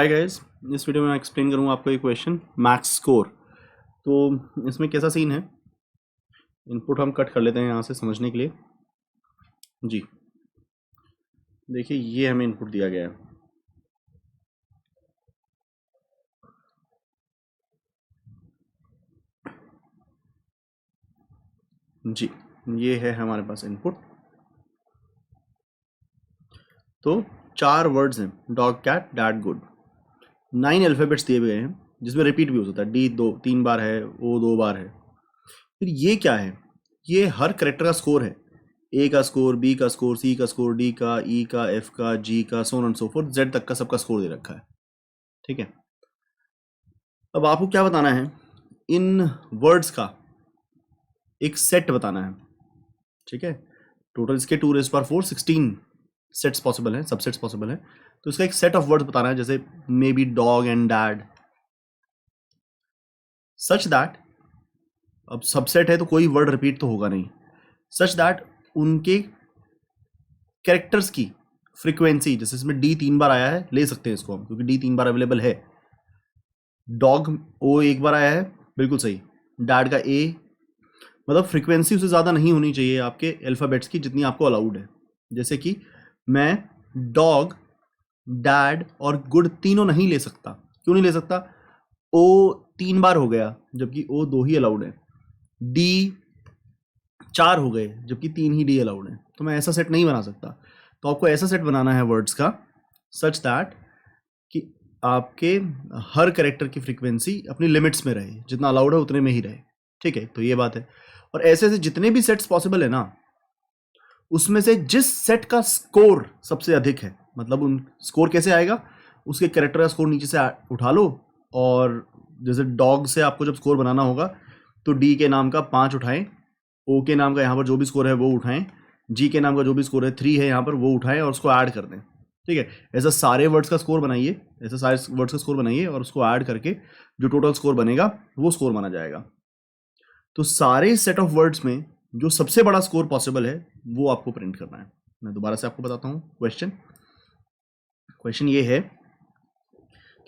Hi guys, इस video में मैं एक्सप्लेन करूंगा आपको एक क्वेश्चन मैक्स स्कोर। तो इसमें कैसा सीन है, इनपुट हम कट कर लेते हैं यहाँ से समझने के लिए। जी देखिए, ये हमें इनपुट दिया गया है। जी ये है हमारे पास इनपुट। तो 4 वर्ड्स हैं, dog, cat, dad, good. 9 alphabets दिए गए हैं जिसमें रिपीट भी हो सकता है। डी 3 बार है, ओ 2 बार है। फिर ये क्या है, ये हर करेक्टर का स्कोर है। ए का स्कोर, बी का स्कोर, सी का स्कोर, डी का, ई का, एफ का, जी का, सो on and so fourth, Z तक का सबका स्कोर दे रखा है। ठीक है, अब आपको क्या बताना है, इन वर्ड्स का एक सेट बताना है। ठीक है, टोटल इसके 2⁴ 16 सेट्स पॉसिबल हैं, सबसेट्स पॉसिबल हैं। तो इसका एक सेट ऑफ वर्ड्स बताना है, जैसे may be dog and dad, such that, अब सबसेट है तो कोई वर्ड रिपीट तो होगा नहीं, सच दैट उनके कैरेक्टर्स की फ्रीक्वेंसी, जैसे इसमें डी 3 बार आया है, ले सकते हैं इसको हम क्योंकि डी 3 बार अवेलेबल है। डॉग ओ 1 बार आया है, बिल्कुल सही। डैड का ए, मतलब फ्रीक्वेंसी उससे ज़्यादा नहीं होनी चाहिए आपके अल्फ़ाबेट्स की जितनी आपको अलाउड है। जैसे कि मैं डॉग, डैड और गुड तीनों नहीं ले सकता। क्यों नहीं ले सकता? ओ 3 बार हो गया जबकि ओ 2 ही अलाउड है। डी 4 हो गए जबकि 3 ही डी अलाउड है। तो मैं ऐसा सेट नहीं बना सकता। तो आपको ऐसा सेट बनाना है वर्ड्स का, सच दैट कि आपके हर कैरेक्टर की फ्रीक्वेंसी अपनी लिमिट्स में रहे, जितना अलाउड है उतने में ही रहे। ठीक है, तो ये बात है। और ऐसे ऐसे जितने भी सेट्स पॉसिबल है ना, उसमें से जिस सेट का स्कोर सबसे अधिक है, मतलब उन स्कोर कैसे आएगा, उसके कैरेक्टर का स्कोर नीचे से उठा लो, और जैसे डॉग से आपको जब स्कोर बनाना होगा तो डी के नाम का 5 उठाएं, ओ के नाम का यहाँ पर जो भी स्कोर है वो उठाएं, जी के नाम का जो भी स्कोर है 3 है यहाँ पर वो उठाएं और उसको ऐड कर दें। ठीक है, ऐसा सारे वर्ड्स का स्कोर बनाइए, ऐसा सारे वर्ड्स का स्कोर बनाइए और उसको ऐड करके जो टोटल स्कोर बनेगा वो स्कोर माना जाएगा। तो सारे सेट ऑफ वर्ड्स में जो सबसे बड़ा स्कोर पॉसिबल है वो आपको प्रिंट करना है। मैं दोबारा से आपको बताता हूँ क्वेश्चन ये है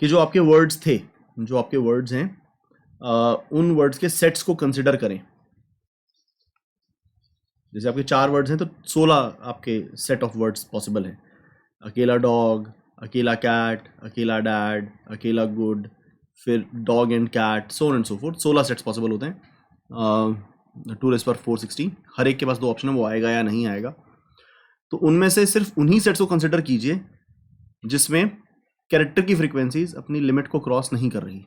कि जो आपके वर्ड्स थे, जो आपके वर्ड्स हैं, उन वर्ड्स के सेट्स को कंसिडर करें। जैसे आपके 4 वर्ड्स हैं तो 16 आपके सेट ऑफ वर्ड्स पॉसिबल हैं। अकेला डॉग, अकेला कैट, अकेला डैड, अकेला गुड, फिर dog and cat, so on and so forth. 16 sets possible होते हैं। 2⁴ 16, हर एक के पास 2 ऑप्शन है, वो आएगा या नहीं आएगा। तो उनमें से सिर्फ उन्हीं सेट्स को कंसिडर कीजिए जिसमें कैरेक्टर की फ्रीक्वेंसीज अपनी लिमिट को क्रॉस नहीं कर रही।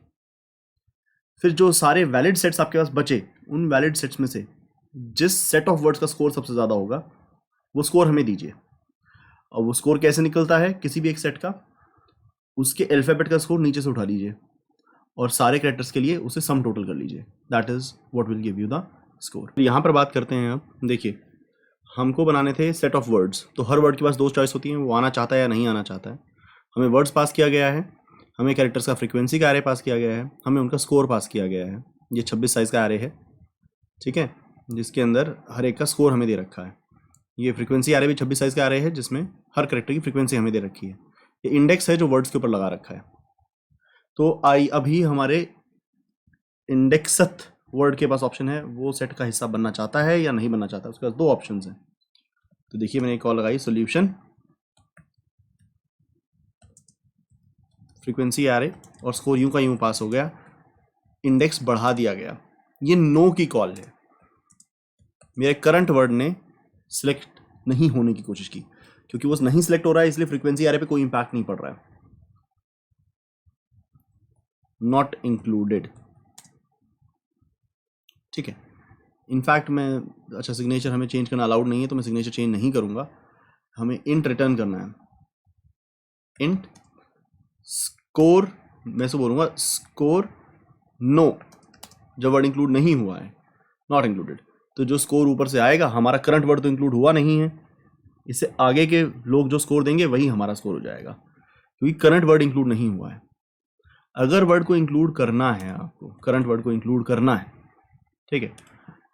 फिर जो सारे वैलिड सेट्स आपके पास बचे, उन वैलिड सेट्स में से जिस सेट ऑफ वर्ड्स का स्कोर सबसे ज़्यादा होगा वो स्कोर हमें दीजिए। और वो स्कोर कैसे निकलता है किसी भी एक सेट का, उसके अल्फ़ाबेट का स्कोर नीचे से उठा लीजिए और सारे कैरेक्टर्स के लिए उसे सम टोटल कर लीजिए। That is what will give you the score. यहाँ पर बात करते हैं अब। देखिए, हमको बनाने थे सेट ऑफ वर्ड्स, तो हर वर्ड के पास 2 चॉइस होती हैं, वो आना चाहता है या नहीं आना चाहता है। हमें वर्ड्स पास किया गया है, हमें कैरेक्टर्स का फ्रीक्वेंसी का एरे पास किया गया है, हमें उनका स्कोर पास किया गया है। ये 26 साइज़ का एरे है, ठीक है, जिसके अंदर हर एक का स्कोर हमें दे रखा है। ये फ्रीक्वेंसी एरे भी 26 साइज़ का एरे है जिसमें हर कैरेक्टर की फ्रीक्वेंसी हमें दे रखी है। ये इंडेक्स है जो वर्ड्स के ऊपर लगा रखा है। तो अभी हमारे इंडेक्सथ वर्ड के पास ऑप्शन है, वो सेट का हिस्सा बनना चाहता है या नहीं बनना चाहता। उसके पास 2 ऑप्शन हैं। तो देखिए, मैंने एक कॉल लगाई, सोल्यूशन फ्रीक्वेंसी एरे, और स्कोर यूं का यूं पास हो गया, इंडेक्स बढ़ा दिया गया। ये नो की कॉल है। मेरे करंट वर्ड ने सिलेक्ट नहीं होने की कोशिश की, क्योंकि वो नहीं सिलेक्ट हो रहा है इसलिए फ्रीक्वेंसी एरे पे कोई इंपैक्ट नहीं पड़ रहा है। नॉट इंक्लूडेड, ठीक है। इनफैक्ट मैं, अच्छा, सिग्नेचर हमें चेंज करना अलाउड नहीं है तो मैं सिग्नेचर चेंज नहीं करूंगा। हमें इंट रिटर्न करना है, इंट स्कोर, मैं से बोलूंगा स्कोर नो, जब वर्ड इंक्लूड नहीं हुआ है, नॉट इंक्लूडेड। तो जो स्कोर ऊपर से आएगा, हमारा करंट वर्ड तो इंक्लूड हुआ नहीं है, इससे आगे के लोग जो स्कोर देंगे वही हमारा स्कोर हो जाएगा, क्योंकि करंट वर्ड इंक्लूड नहीं हुआ है। अगर वर्ड को इंक्लूड करना है, आपको करंट वर्ड को इंक्लूड करना है, ठीक है,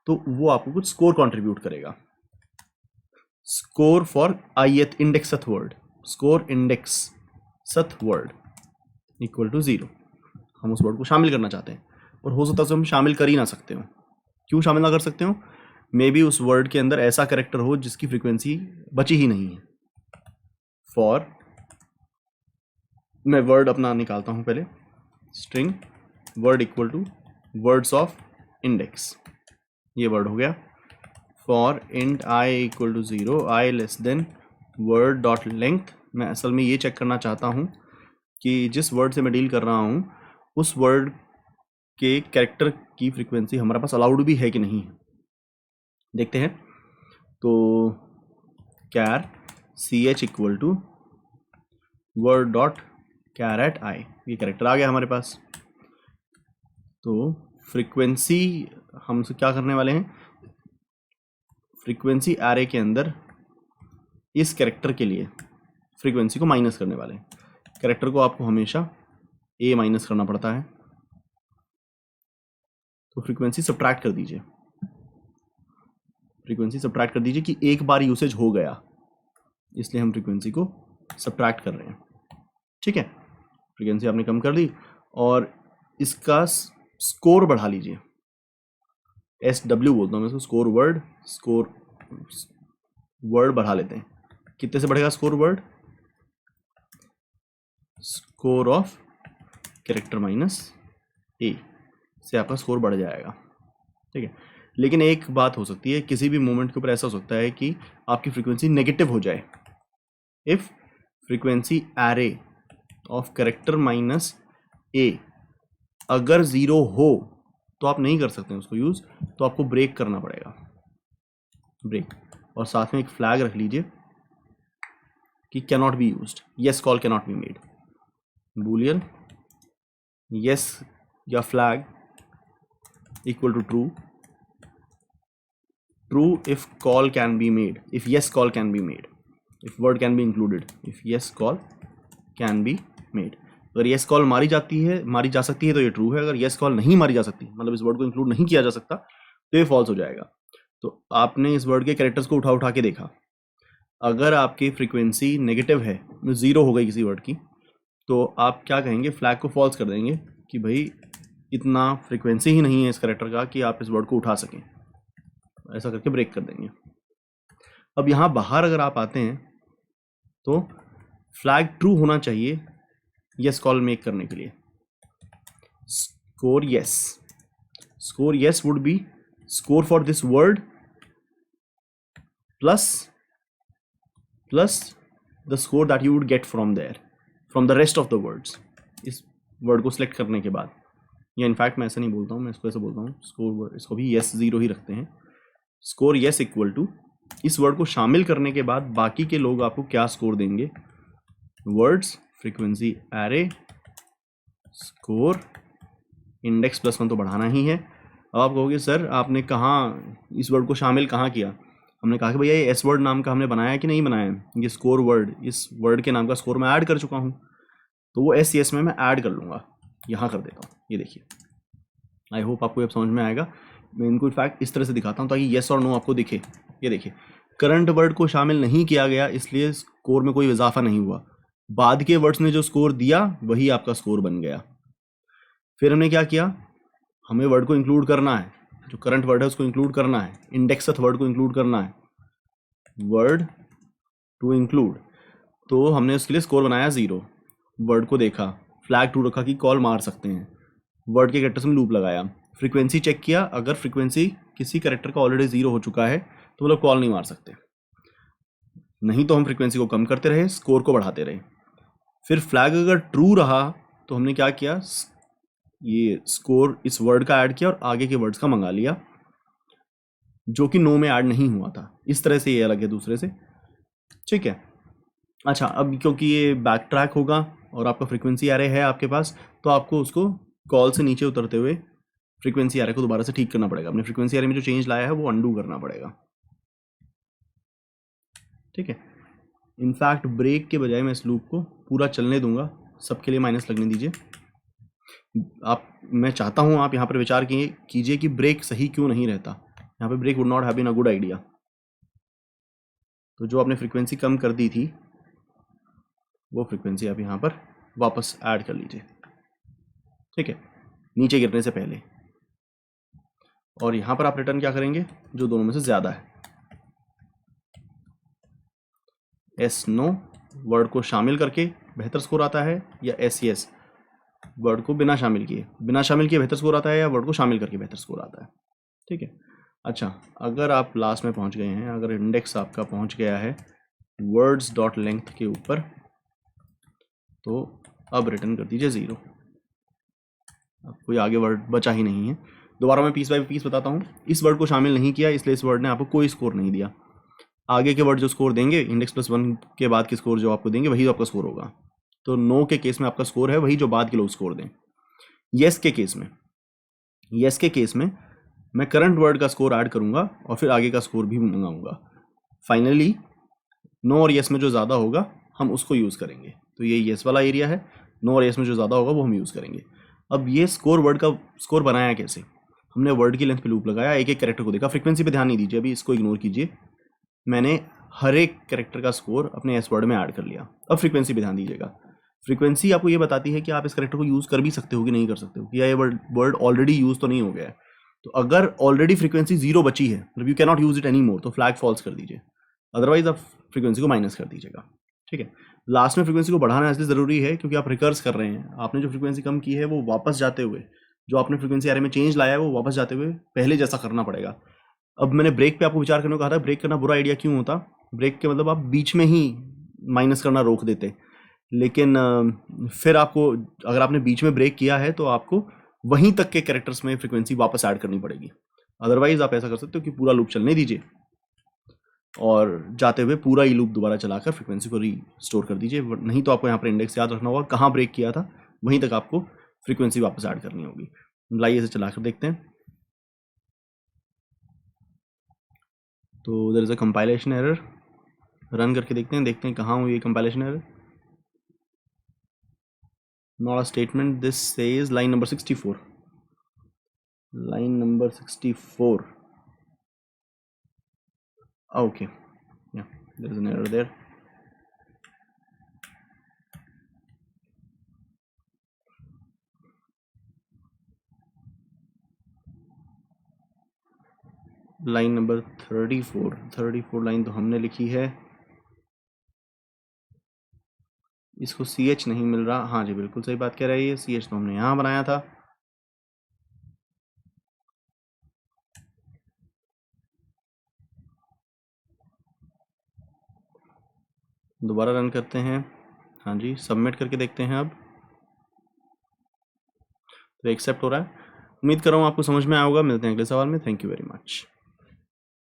तो वो आपको कुछ स्कोर कंट्रीब्यूट करेगा। Score for ith indexth word, score indexth word, equal to 0, हम उस वर्ड को शामिल करना चाहते हैं, और हो सकता है हम शामिल कर ही ना सकते हो। क्यों शामिल ना कर सकते हो? मे बी उस वर्ड के अंदर ऐसा कैरेक्टर हो जिसकी फ्रीक्वेंसी बची ही नहीं है। फॉर, मैं वर्ड अपना निकालता हूं पहले, string word equal to words of index, ये वर्ड हो गया। For int I equal to 0, I less than word dot length. मैं असल में ये चेक करना चाहता हूँ कि जिस वर्ड से मैं डील कर रहा हूँ उस वर्ड के कैरेक्टर की फ्रीक्वेंसी हमारे पास अलाउड भी है कि नहीं है, देखते हैं। तो char C H equal to word dot charAt I, ये कैरेक्टर आ गया हमारे पास। तो फ्रीक्वेंसी हम क्या करने वाले हैं, फ्रीक्वेंसी एरे के अंदर इस कैरेक्टर के लिए फ्रीक्वेंसी को माइनस करने वाले हैं। कैरेक्टर को आपको हमेशा ए माइनस करना पड़ता है, तो फ्रीक्वेंसी सब्ट्रैक्ट कर दीजिए, फ्रीक्वेंसी सब्ट्रैक्ट कर दीजिए कि एक बार यूसेज हो गया, इसलिए हम फ्रीक्वेंसी को सब्ट्रैक्ट कर रहे हैं। ठीक है, फ्रीक्वेंसी आपने कम कर दी और इसका स्कोर बढ़ा लीजिए, SW बोलता हूँ मैं इसको, स्कोर वर्ड, स्कोर वर्ड बढ़ा लेते हैं। कितने से बढ़ेगा score word? Score of character minus A से आपका स्कोर बढ़ जाएगा। ठीक है, लेकिन एक बात हो सकती है, किसी भी मोमेंट के ऊपर ऐसा हो सकता है कि आपकी फ्रीक्वेंसी नेगेटिव हो जाए। If frequency array of character minus A अगर 0 हो तो आप नहीं कर सकते उसको यूज, तो आपको ब्रेक करना पड़ेगा, ब्रेक, और साथ में एक फ्लैग रख लीजिए कि can not be used, yes call can not be made, boolean yes या flag equal to true, true if call can be made, if yes call can be made, if word can be included, if yes call can be made। अगर yes call मारी जा सकती है तो ये true है, अगर yes call नहीं मारी जा सकती, मतलब इस वर्ड को इंक्लूड नहीं किया जा सकता, तो ये फॉल्स हो जाएगा। तो आपने इस वर्ड के कैरेक्टर्स को उठा उठा के देखा, अगर आपकी फ्रीक्वेंसी नेगेटिव है, 0 हो गई किसी वर्ड की, तो आप क्या कहेंगे, फ्लैग को फॉल्स कर देंगे कि भाई इतना फ्रीक्वेंसी ही नहीं है इस कैरेक्टर का कि आप इस वर्ड को उठा सकें, ऐसा करके ब्रेक कर देंगे। अब यहाँ बाहर अगर आप आते हैं तो फ्लैग ट्रू होना चाहिए यस कॉल मेक करने के लिए। Score yes would be score for this word plus the score that you would get from the rest of the words, इस वर्ड को सिलेक्ट करने के बाद। या इनफैक्ट मैं ऐसा नहीं बोलता हूँ, मैं इसको ऐसे बोलता हूँ, स्कोर इसको भी yes 0 ही रखते हैं। स्कोर yes इक्वल टू इस वर्ड को शामिल करने के बाद बाकी के लोग आपको क्या स्कोर देंगे, words frequency array score index +1 तो बढ़ाना ही है। अब आप कहोगे सर आपने कहाँ इस वर्ड को शामिल कहाँ किया? हमने कहा कि भैया ये एस वर्ड नाम का हमने बनाया कि नहीं बनाया, ये स्कोर वर्ड, इस वर्ड के नाम का स्कोर मैं ऐड कर चुका हूँ, तो वो SES में मैं ऐड कर लूँगा, यहाँ कर देता हूँ। ये देखिए, आई होप आपको अब समझ में आएगा। मैं इनको इनफैक्ट इस तरह से दिखाता हूँ ताकि येस और नो आपको दिखे। ये देखिए, करंट वर्ड को शामिल नहीं किया गया इसलिए स्कोर में कोई इजाफा नहीं हुआ, बाद के वर्ड्स ने जो स्कोर दिया वही आपका स्कोर बन गया। फिर हमने क्या किया, हमें वर्ड को इंक्लूड करना है, जो करंट वर्ड है उसको इंक्लूड करना है, इंडेक्सथ वर्ड को इंक्लूड करना है, वर्ड टू इंक्लूड, तो हमने उसके लिए स्कोर बनाया 0, वर्ड को देखा, फ्लैग ट्रू रखा कि कॉल मार सकते हैं, वर्ड के कैरेक्टर्स में लूप लगाया, फ्रीक्वेंसी चेक किया, अगर फ्रीक्वेंसी किसी कैरेक्टर का ऑलरेडी 0 हो चुका है तो वो लोग कॉल नहीं मार सकते, नहीं तो हम फ्रीक्वेंसी को कम करते रहे, स्कोर को बढ़ाते रहे। फिर फ्लैग अगर ट्रू रहा तो हमने क्या किया, ये स्कोर इस वर्ड का ऐड किया और आगे के वर्ड्स का मंगा लिया जो कि नो में ऐड नहीं हुआ था। इस तरह से ये अलग है दूसरे से, ठीक है। अच्छा, अब क्योंकि ये बैक ट्रैक होगा और आपका फ्रीक्वेंसी एरे है आपके पास, तो आपको उसको कॉल से नीचे उतरते हुए फ्रीक्वेंसी एरे को दोबारा से ठीक करना पड़ेगा, अपने फ्रीक्वेंसी एरे में जो चेंज लाया है वो अंडू करना पड़ेगा, ठीक है। इनफैक्ट ब्रेक के बजाय मैं इस लूप को पूरा चलने दूंगा, सबके लिए माइनस लगने दीजिए। आप, मैं चाहता हूं आप यहाँ पर विचार कीजिए कि ब्रेक सही क्यों नहीं रहता, यहाँ पे break would not have been a good idea. तो जो आपने फ्रीक्वेंसी कम कर दी थी वो फ्रीक्वेंसी आप यहाँ पर वापस ऐड कर लीजिए, ठीक है, नीचे गिरने से पहले। और यहाँ पर आप रिटर्न क्या करेंगे, जो दोनों में से ज़्यादा है। एस नो वर्ड को शामिल करके बेहतर स्कोर आता है, या एस यस वर्ड को बिना शामिल किए बेहतर स्कोर आता है, या वर्ड को शामिल करके बेहतर स्कोर आता है, ठीक है। अच्छा, अगर आप लास्ट में पहुंच गए हैं, अगर इंडेक्स आपका पहुंच गया है वर्ड्स डॉट लेंथ के ऊपर, तो अब रिटर्न कर दीजिए 0। अब कोई आगे वर्ड बचा ही नहीं है। दोबारा मैं पीस बाय पीस बताता हूँ। इस वर्ड को शामिल नहीं किया, इसलिए इस वर्ड ने आपको कोई स्कोर नहीं दिया। आगे के वर्ड जो स्कोर देंगे, इंडेक्स +1 के बाद के स्कोर जो आपको देंगे, वही आपका स्कोर होगा। तो नो के केस में आपका स्कोर है वही जो बाद के लोग स्कोर दें। येस के केस में मैं करंट वर्ड का स्कोर ऐड करूंगा और फिर आगे का स्कोर भी मंगाऊंगा। फाइनली नो और येस में जो ज़्यादा होगा हम उसको यूज़ करेंगे। तो ये येस वाला एरिया है, नो और येस में जो ज़्यादा होगा वो हम यूज़ करेंगे। अब ये स्कोर वर्ड का स्कोर बनाया कैसे, हमने वर्ड की लेंथ पे लूप लगाया, एक एक कैरेक्टर को देखा। फ्रीक्वेंसी पे ध्यान नहीं दीजिए, अभी इसको इग्नोर कीजिए। मैंने हर एक कैरेक्टर का स्कोर अपने एस वर्ड में ऐड कर लिया। अब फ्रीक्वेंसी पे ध्यान दीजिएगा। फ्रीक्वेंसी आपको ये बताती है कि आप इस कैरेक्टर को यूज़ कर भी सकते हो कि नहीं कर सकते हो, या ये वर्ड ऑलरेडी यूज़ तो नहीं हो गया है। तो अगर ऑलरेडी फ्रीक्वेंसी 0 बची है, मतलब you can not use it any more, तो फ्लैग फॉल्स कर दीजिए, अदरवाइज आप फ्रीक्वेंसी को माइनस कर दीजिएगा, ठीक है। लास्ट में फ्रीक्वेंसी को बढ़ाना इसलिए ज़रूरी है क्योंकि आप रिकर्स कर रहे हैं। आपने जो फ्रीक्वेंसी कम की है वो वापस जाते हुए, जो आपने फ्रीक्वेंसी एरे में चेंज लाया है वो वापस जाते हुए पहले जैसा करना पड़ेगा। अब मैंने ब्रेक पे आपको विचार करने को कहा था। ब्रेक करना बुरा आइडिया क्यों होता, ब्रेक के मतलब आप बीच में ही माइनस करना रोक देते, लेकिन फिर आपको, अगर आपने बीच में ब्रेक किया है तो आपको वहीं तक के कैरेक्टर्स में फ्रीक्वेंसी वापस ऐड करनी पड़ेगी। अदरवाइज आप ऐसा कर सकते हो कि पूरा लूप चलने दीजिए और जाते हुए पूरा ही लूप दोबारा चलाकर फ्रीक्वेंसी को रीस्टोर कर दीजिए। नहीं तो आपको यहाँ पर इंडेक्स याद रखना होगा, कहाँ ब्रेक किया था वहीं तक आपको फ्रीक्वेंसी वापस ऐड करनी होगी। लाइए इसे चलाकर देखते हैं। तो there is a compilation error, run करके देखते हैं कहाँ हुई ये compilation error. Not a statement, this says line number 64. Line number 64. Okay, yeah, there is an error there. Line number 34 line तो हमने लिखी है, इसको CH नहीं मिल रहा। हाँ जी, बिल्कुल सही बात कह रही है, CH तो हमने यहाँ बनाया था। दोबारा रन करते हैं। हाँ जी, सबमिट करके देखते हैं। अब तो एक्सेप्ट हो रहा है। उम्मीद कर रहा हूँ आपको समझ में आया होगा। मिलते हैं अगले सवाल में। Thank you very much.